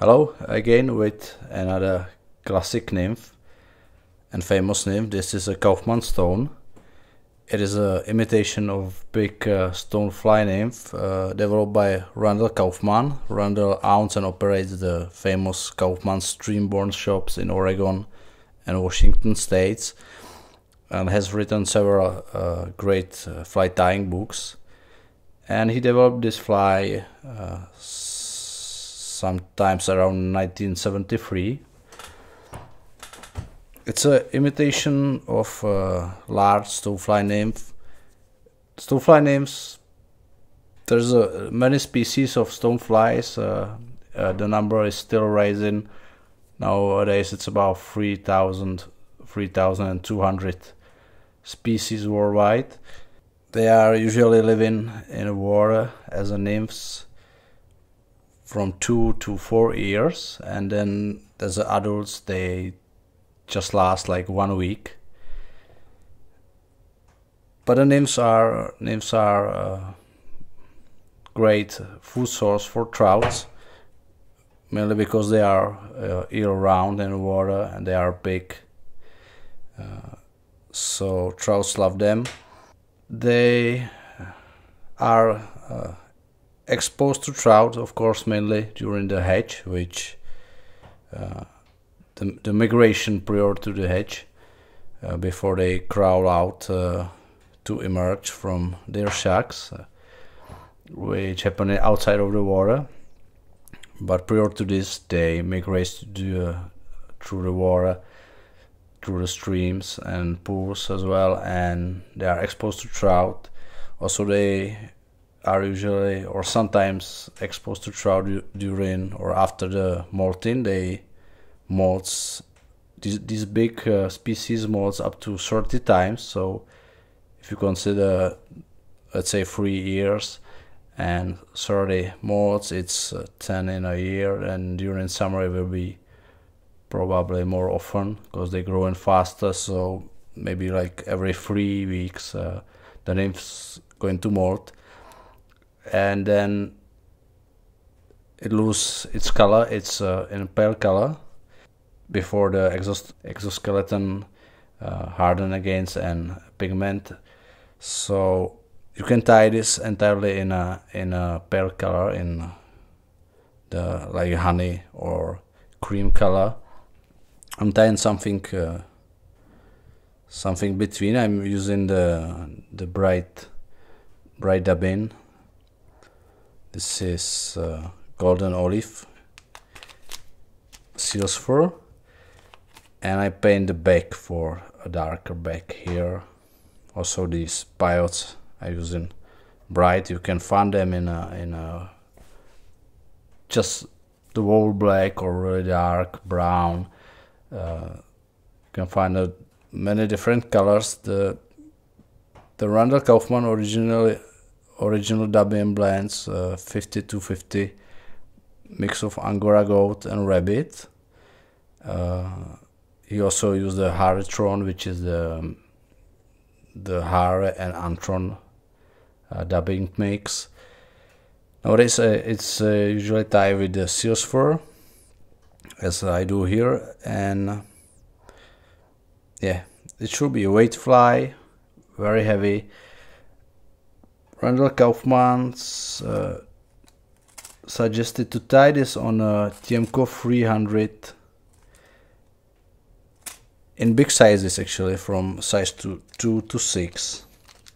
Hello again with another classic nymph and famous nymph. This is a Kaufmann stone. It is an imitation of big stonefly nymph developed by Randall Kaufmann. Randall owns and operates the famous Kaufmann streamborn shops in Oregon and Washington states, and has written several great fly tying books. And he developed this fly sometimes around 1973. It's an imitation of large stonefly nymph. Stonefly nymphs, there's many species of stoneflies. The number is still rising. Nowadays it's about 3,200 species worldwide. They are usually living in the water as a nymphs from 2 to 4 years, and then as adults they just last like 1 week. But the nymphs are great food source for trouts, mainly because they are year-round in the water and they are big, so trouts love them. They are exposed to trout, of course, mainly during the hatch, which the migration prior to the hatch, before they crawl out to emerge from their shacks, which happen outside of the water. But prior to this, they migrate through the water, through the streams and pools as well, and they are exposed to trout. Also, they are usually or sometimes exposed to trout during or after the molting. They molts, these big species molts up to 30 times. So if you consider, let's say, 3 years and 30 molts, it's 10 in a year, and during summer it will be probably more often because they grow in faster. So maybe like every 3 weeks the nymph's going to molt, and then it loses its color. It's in a pale color before the exoskeleton harden against and pigment. So you can tie this entirely in a pale color, in the like honey or cream color. I'm tying something between. I'm using the bright dubbin. This is golden olive seal's fur, and I paint the back for a darker back here. Also these biots I'm using bright. You can find them in a just the whole black or really dark brown. You can find many different colors. The Randall Kaufmann original dubbing blends 50-50 mix of Angora goat and rabbit. He also used the Haretron, which is the Hare and Antron dubbing mix. Nowadays it's usually tied with the seal's fur, as I do here, and yeah, it should be a weight fly, very heavy. Randall Kaufmann suggested to tie this on a Tiemco 300 in big sizes, actually from size 2 to 6,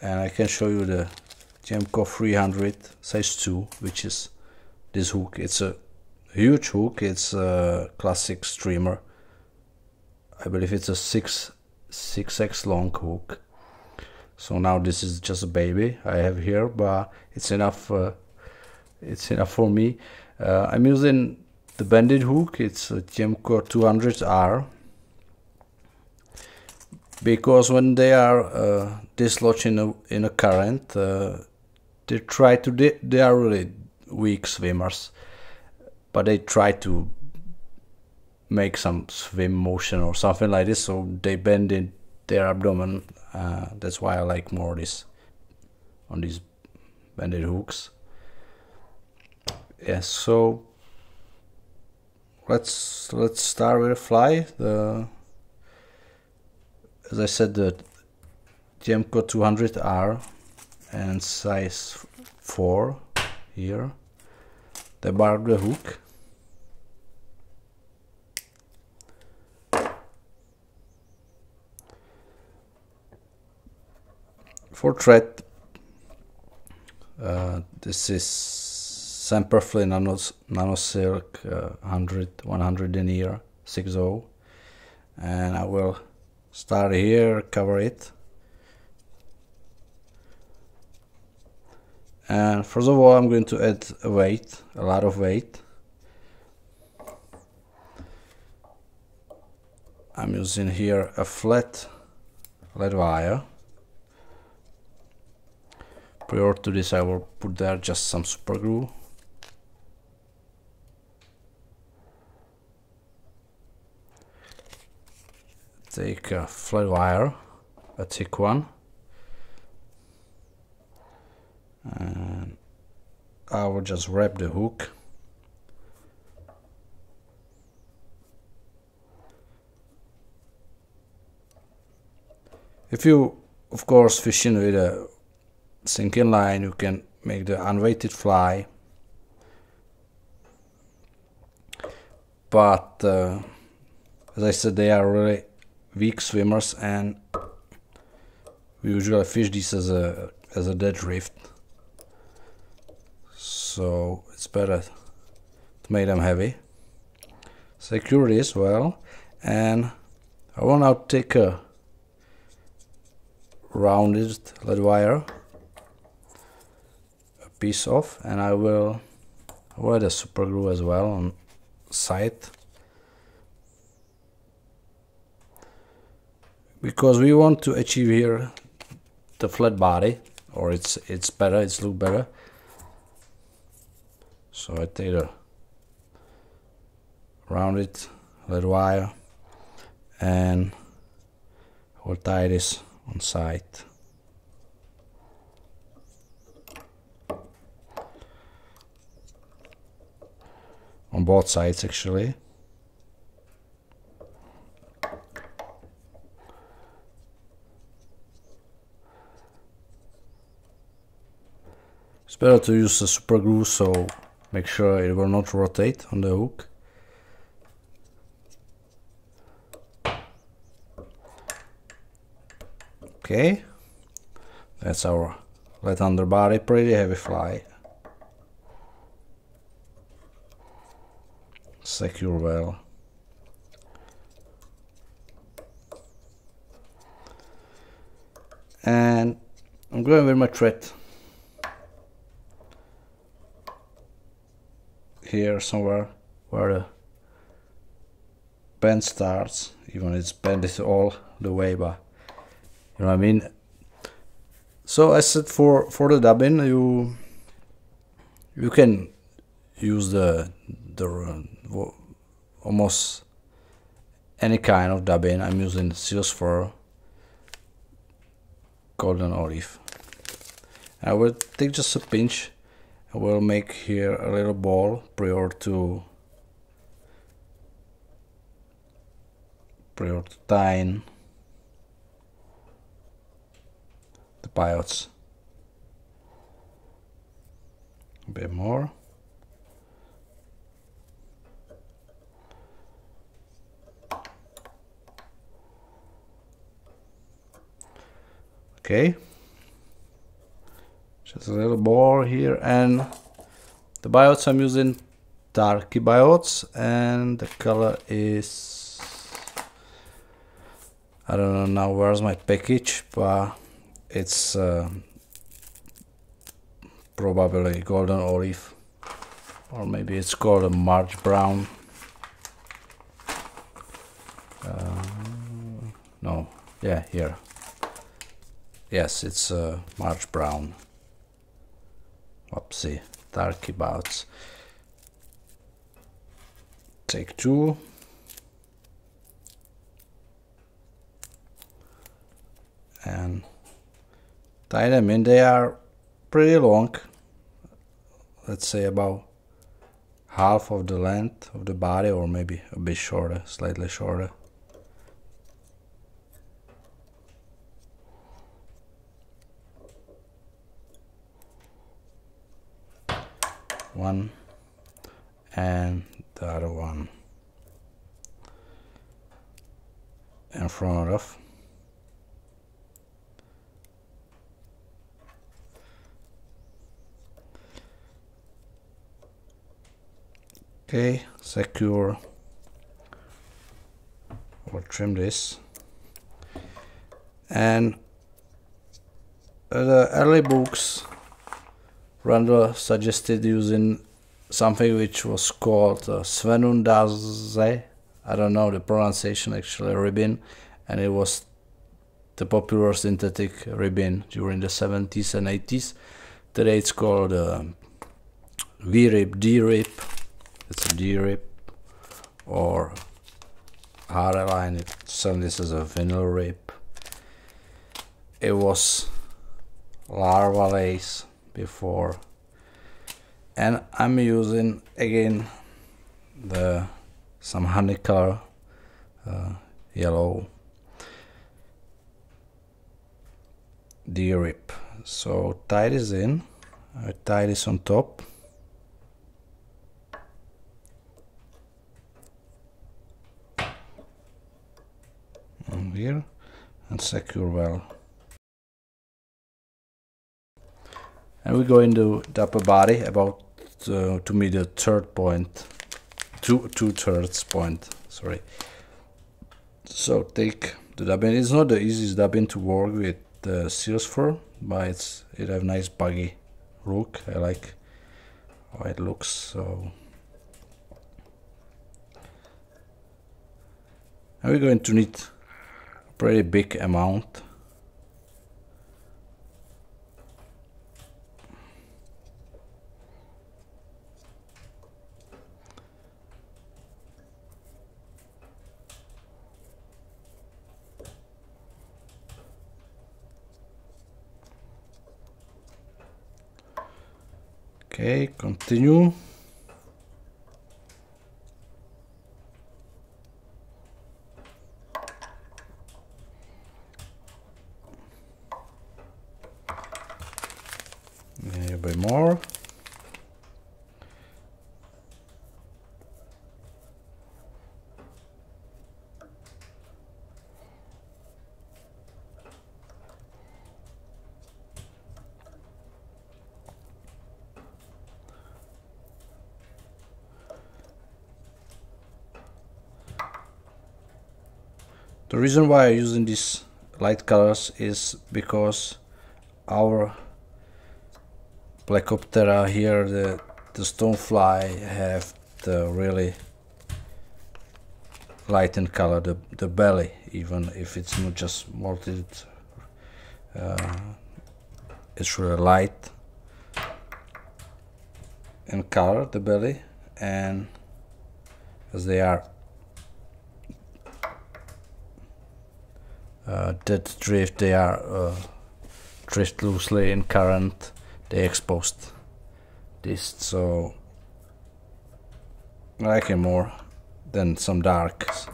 and I can show you the Tiemco 300 size 2, which is this hook. It's a huge hook. It's a classic streamer. I believe it's a 6x long hook. So now this is just a baby I have here, but it's enough. It's enough for me. I'm using the bended hook. It's a Tiemco 200R, because when they are dislodged in a current, they are really weak swimmers, but they try to make some swim motion or something like this, so they bend in their abdomen. That's why I like more this on these bended hooks. Yes, so let's start with a fly. As I said, the Tiemco 200R and size 4 here. The barb the hook. For thread, this is Semperfli Nano Silk 100 denier 6.0, and I will start here, cover it, and first of all I'm going to add a lot of weight. I'm using here a flat lead wire. Prior to this I will put there just some super glue. Take a flat wire, a thick one, and I will just wrap the hook. If you of course fishing with a sinking line, you can make the unweighted fly, but as I said, they are really weak swimmers, and we usually fish these as a dead drift, so it's better to make them heavy. Secure this well, and I will now take a rounded lead wire, a piece off, and I will add a super glue as well on side, because we want to achieve here the flat body, or it's better, it's look better. So I take a rounded lead wire and I will tie this on side. On both sides actually. It's better to use the super glue, so make sure it will not rotate on the hook. Okay, that's our lead underbody, pretty heavy fly. Secure well. And I'm going with my thread here somewhere where the bend starts, even it's bended all the way, but you know what I mean. So I said for the dubbing, you can use the almost any kind of dubbing. I'm using seals for golden olive. I will take just a pinch. I will make here a little ball prior to tying the biots. A bit more. Okay, just a little ball here, and the biots I'm using darky biots, and the color is, I don't know now where's my package, but it's probably golden olive, or maybe it's called a March brown. No, yeah, here. Yes, it's March brown. Whoopsie, darky bouts. Take two. And tie them in. They are pretty long. Let's say about half of the length of the body, or maybe a bit shorter, slightly shorter. One and the other one in front of. Okay, secure or trim this. And the early books rather suggested using something which was called Svenundaze. I don't know the pronunciation actually, ribbon, and it was the popular synthetic ribbon during the 70s and 80s. Today it's called V-rib, D-rib. It's a D-rib or hard-line. So this is a vinyl rib. It was larva lace before, and I'm using again some honey color, yellow D-rib. So tie this in. I tie this on top. Here and secure well, and we go into the upper body about to me the third point, two-thirds point, sorry. So take the dubbing. It's not the easiest dubbing to work with the seals fur, but it have nice buggy look. I like how it looks. So and we're going to need pretty big amount. Okay, continue. A bit more. The reason why I'm using these light colors is because our Plecoptera here, the Stonefly, have the really light in color, the belly, even if it's not just mottled, it's really light in color, the belly, and as they are dead drift, they are drift loosely in current, they exposed this, so I like it more than some darks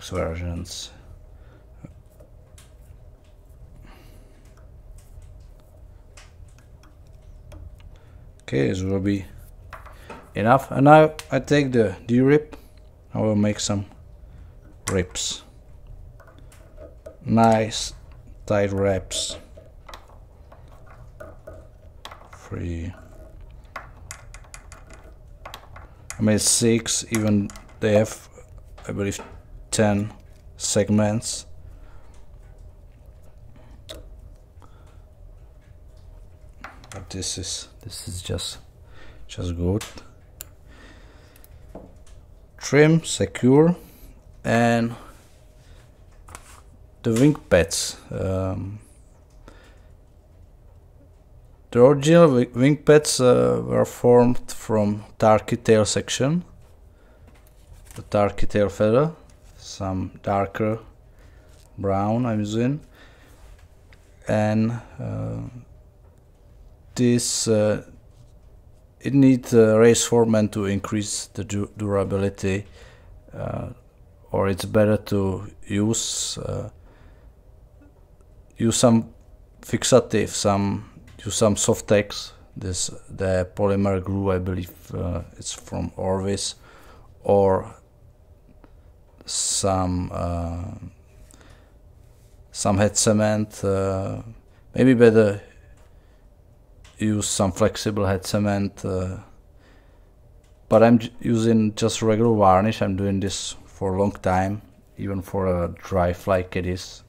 versions. Okay, this will be enough, and now I take the D-rib. I will make some ribs, nice tight wraps. 3, I made 6, even they have, I believe, 10 segments. But this is just good. Trim, secure, and the wing pads. The original wing pads were formed from turkey tail section, the turkey tail feather, some darker brown I'm using, and this it needs reinforcement to increase the durability, or it's better to use some fixative, use some Softex. The polymer glue, I believe it's from Orvis, or some head cement. Maybe better use some flexible head cement, but I'm using just regular varnish. I'm doing this for a long time, even for a dry fly caddies,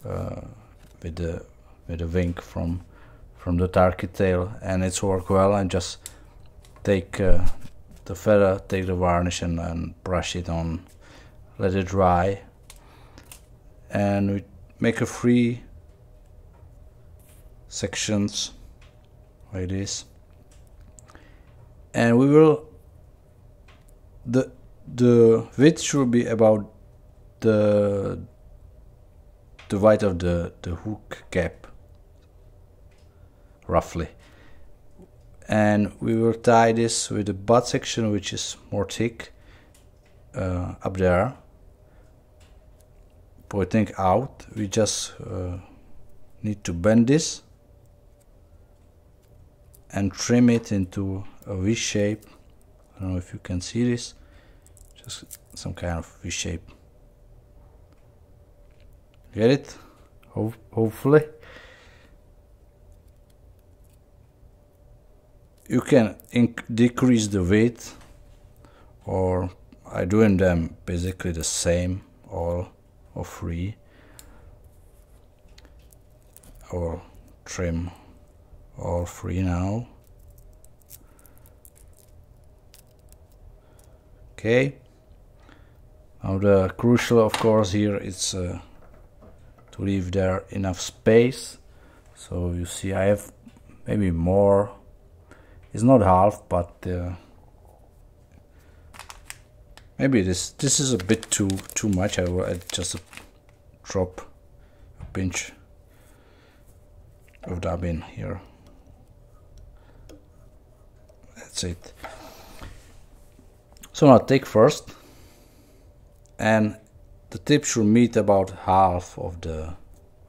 with the wing from the turkey tail, and it's worked well. And just take the feather, take the varnish, and brush it on, let it dry, and we make a 3 sections like this, and we will the width should be about the width of the hook cap, roughly. And we will tie this with the butt section, which is more thick, up there, pointing out. We just need to bend this and trim it into a V shape. I don't know if you can see this, just some kind of V shape. Get it? Hopefully. You can decrease the width, or I'm doing them basically the same, all or 3, or trim all 3 now. Okay. Now the crucial, of course, here is to leave there enough space. So you see, I have maybe more. It's not half, but maybe this is a bit too much. I will add just a drop, a pinch of dubbing here. That's it. So now take first, and the tip should meet about half of the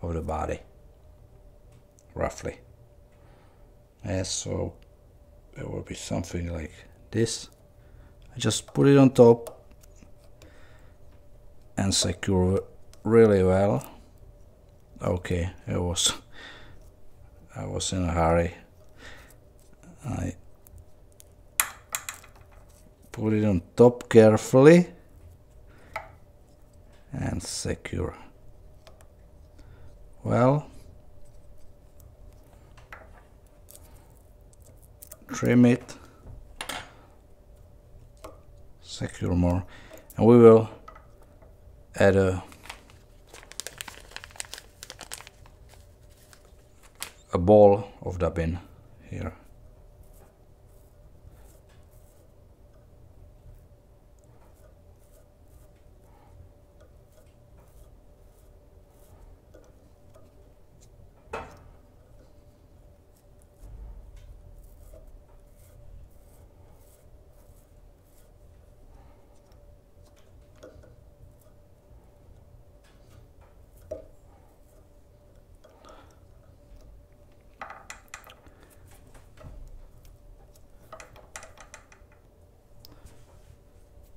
body, roughly. Yes, so there will be something like this. I just put it on top and secure really well. Okay, I was in a hurry. I put it on top carefully and secure well. Trim it, secure more, and we will add a ball of dubbing here.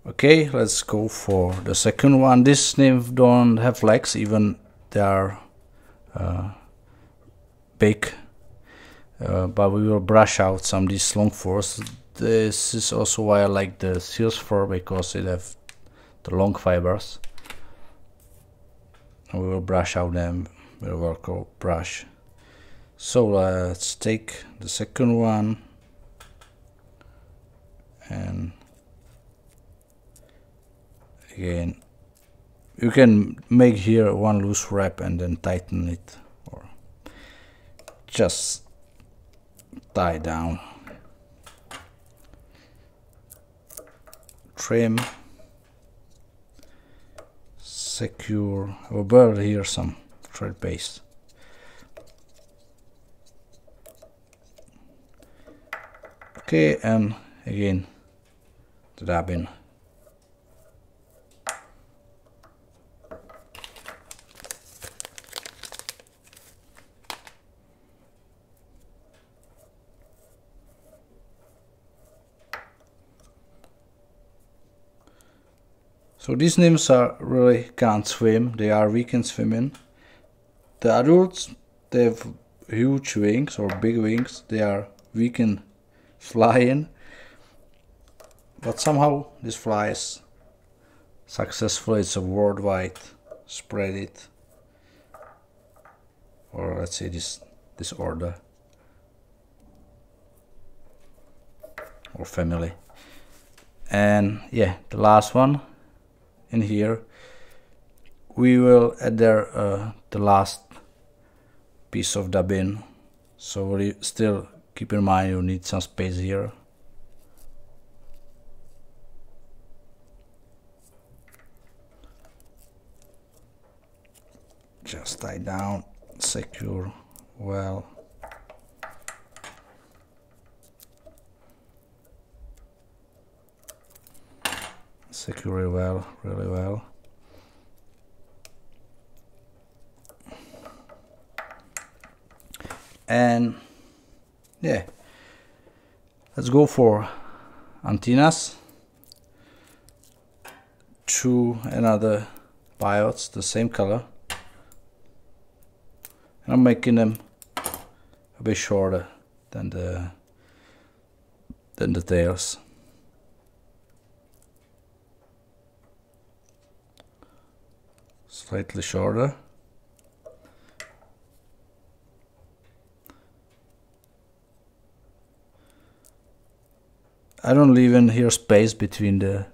Okay, let's go for the second one. This nymph don't have legs, even they are big, but we will brush out some of these long furs. This is also why I like the seals fur, because it have the long fibers. And we will brush out them with a Velcro brush. So let's take the second one and again, you can make here one loose wrap and then tighten it, or just tie down. Trim, secure. I will burn here some thread base. Okay, and again the dubbing. So these nymphs are really can't swim, they are weak in swimming. The adults, they have huge wings or big wings, they are weak in flying. But somehow this flies successfully, it's a worldwide spread it. Or let's say this order. Or family. And yeah, the last one in here, we will add there the last piece of dubbing. So still keep in mind you need some space here. Just tie down, secure well. Secure it well, really well. And yeah, let's go for antennas. To another Biots, the same color. And I'm making them a bit shorter than the tails. Slightly shorter. I don't leave in here space between the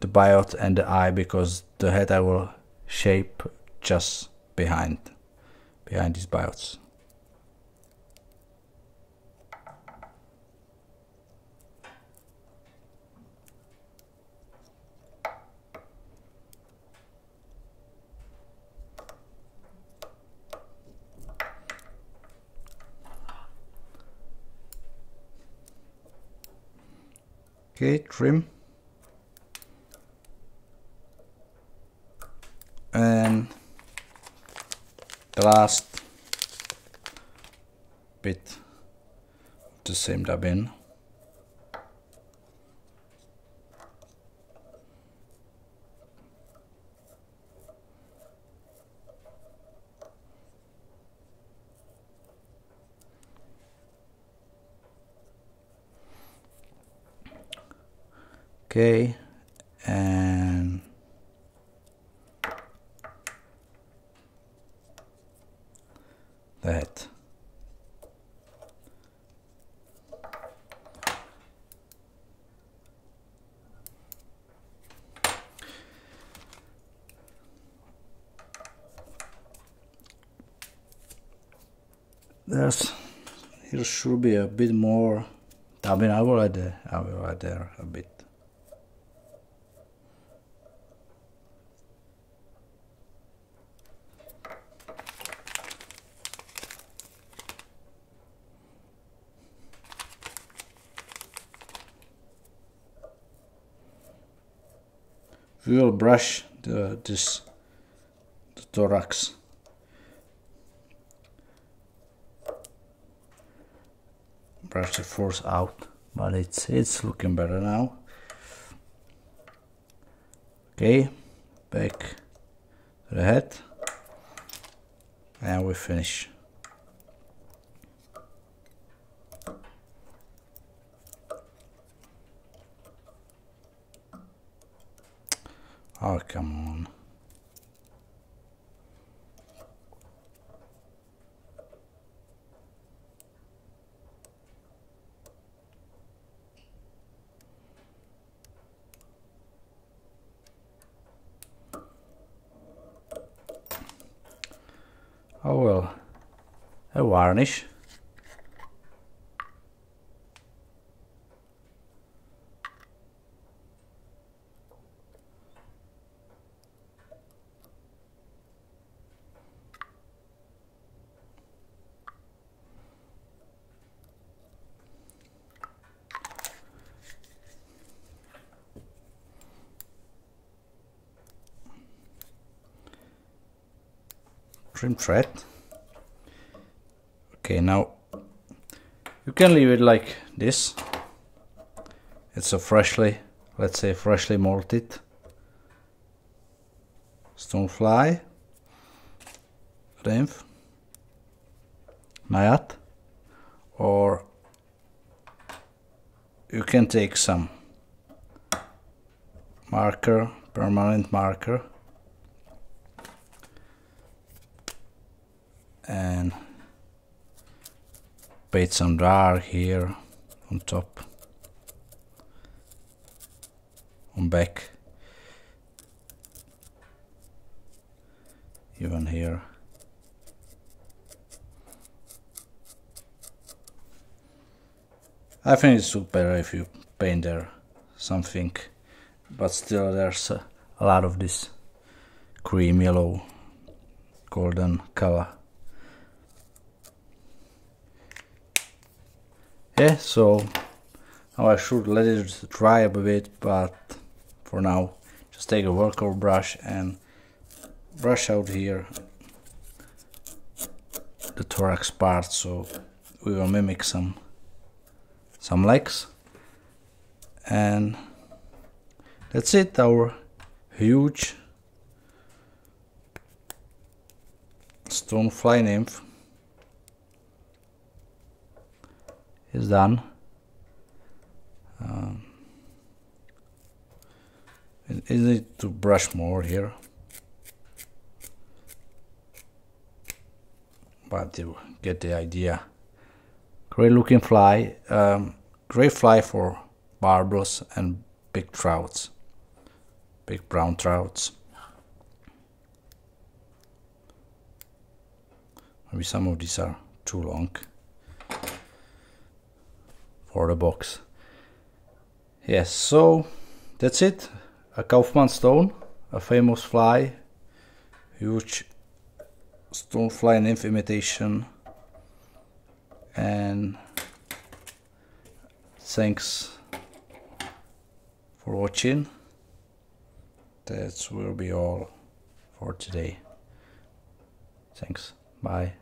biot and the eye, because the head I will shape just behind these biots. Okay, trim. And the last bit of the same dubbing. Okay, and that. Here should be a bit more dubbing. I will add there a bit. We will brush the thorax. Brush the force out, but it's looking better now. Okay, back to the head, and we finish. Oh, come on. Oh well, a varnish. trim thread. Okay, now you can leave it like this. It's a freshly, let's say freshly molted Stonefly, Nymph, Naiad, or you can take some marker, permanent marker, and paint some dark here on top, on back, even here. I think it's better if you paint there something, but still there's a lot of this cream yellow golden color. Yeah, so now I should let it dry up a bit, but for now just take a workover brush and brush out here the thorax part, so we will mimic some legs, and that's it. Our huge Stonefly nymph is done. It needs to brush more here, but you get the idea. Great looking fly, great fly for barbels and big trouts, big brown trouts. Maybe some of these are too long for the box. Yes, so that's it. A Kaufmann stone, a famous fly, huge Stonefly nymph imitation. And thanks for watching. That will be all for today. Thanks. Bye.